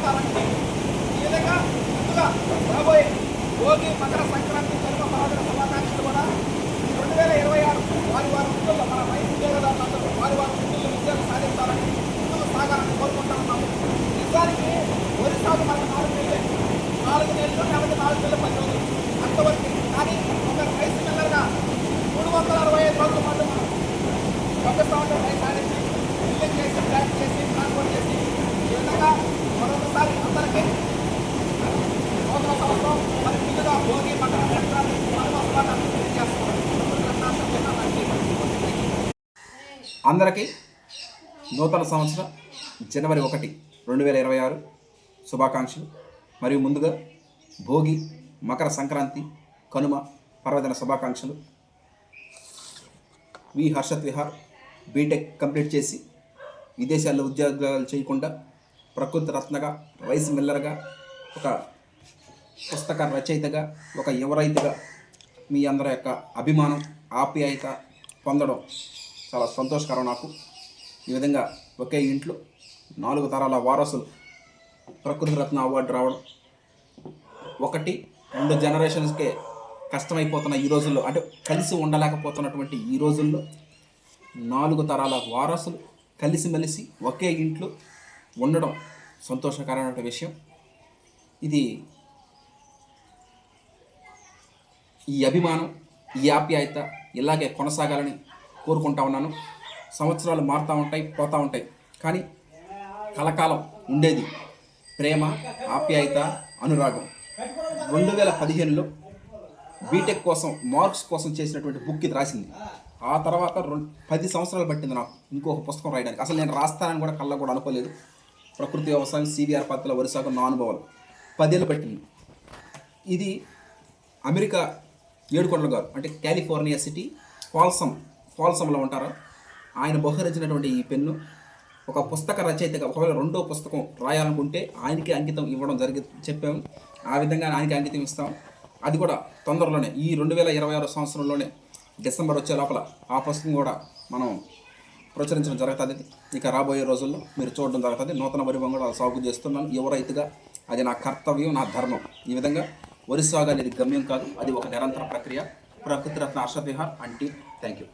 సాధిస్తారని ఈ విధంగా ముందుగా రాబోయే భోగి మకర సంక్రాంతి కనుక మహాదర శుభాకాంక్షలు కూడా 2026 వారి వృత్తుల్లో మన రైతు ఉద్యోగదారులందరూ వారి వృత్తుల్లో విజయాలు సాధిస్తారని ముందుకు సాగాలని కోరుకుంటా ఉన్నాము. నిజానికి వరి సాగు మనకు 4 నెలలు కాబట్టి 4 నెలలు 10 రోజులు అంతవరకు. కానీ ఒక రైస్ మిల్లర్గా 365 రోజుల పాటు మనం పంపిస్తూ ఉంటాం. రైస్ ఆడించి బిల్లింగ్ చేసి ప్యాక్ చేసి ట్రాన్స్పోర్ట్ చేసి ఈ విధంగా మరొకసారి అందరికీ నూతన సంవత్సరం మరి ముందుగా భోగి మకర సంక్రాంతి శుభాకాంక్షలు తెలియజేస్తున్నాం. అందరికీ నూతన సంవత్సరం జనవరి 1, 2026 శుభాకాంక్షలు. మరియు ముందుగా భోగి మకర సంక్రాంతి కనుమ పర్వదిన శుభాకాంక్షలు. వి హర్షత్ విహార్ బీటెక్ కంప్లీట్ చేసి విదేశాల్లో ఉద్యోగాలు చేయకుండా ప్రకృతి రత్నగా, రైస్ మిల్లర్గా, ఒక పుస్తక రచయితగా, ఒక యువ రైతుగా మీ అందరి యొక్క అభిమానం, ఆప్యాయత పొందడం చాలా సంతోషకరం నాకు. ఈ విధంగా ఒకే ఇంట్లో 4 తరాల వారసులు ప్రకృతి రత్న అవార్డు రావడం 1-2 జనరేషన్స్కే కష్టమైపోతున్న ఈ రోజుల్లో, అంటే కలిసి ఉండలేకపోతున్నటువంటి ఈ రోజుల్లో 4 తరాల వారసులు కలిసిమెలిసి ఒకే ఇంట్లో ఉండడం సంతోషకరమైన విషయం. ఇది ఈ అభిమానం, ఈ ఆప్యాయత ఇలాగే కొనసాగాలని కోరుకుంటా ఉన్నాను. సంవత్సరాలు మారుతూ ఉంటాయి, పోతూ ఉంటాయి, కానీ కలకాలం ఉండేది ప్రేమ, ఆప్యాయత, అనురాగం. 2015లో బీటెక్ కోసం, మార్క్స్ కోసం చేసినటువంటి బుక్ ఇది రాసింది. ఆ తర్వాత 10 సంవత్సరాలు పట్టింది నాకు ఇంకొక పుస్తకం రాయడానికి. అసలు నేను రాస్తానని కూడా కళ్ళ కూడా అనుకోలేదు. ప్రకృతి వ్యవసాయం, సివిఆర్ పద్ధతిలో వరి సాగు నా అనుభవాలు 10 ఏళ్ళు పట్టింది. ఇది అమెరికా ఏడుకొండల గారు, అంటే కాలిఫోర్నియా సిటీ ఫాల్సంలో ఉంటారు. ఆయన బహుకరించినటువంటి ఈ పెన్ను ఒక పుస్తక రచయితగా ఒకవేళ 2వ పుస్తకం రాయాలనుకుంటే ఆయనకి అంకితం ఇవ్వడం చెప్పాము. ఆ విధంగా ఆయనకి అంకితం ఇస్తాం. అది కూడా తొందరలోనే, ఈ 2026 సంవత్సరంలోనే డిసెంబర్ వచ్చే లోపల ఆ పుస్తకం కూడా మనం ప్రచురించడం జరుగుతుంది. ఇక రాబోయే రోజుల్లో మీరు చూడడం జరుగుతుంది. నూతన వరి కూడా సాగు చేస్తున్నాను యువ రైతుగా. అది నా కర్తవ్యం, నా ధర్మం. ఈ విధంగా వరి సాగు అనేది గమ్యం కాదు, అది ఒక నిరంతర ప్రక్రియ. ప్రకృతి రత్న హర్షత్ విహార్ అంటే థ్యాంక్ యూ.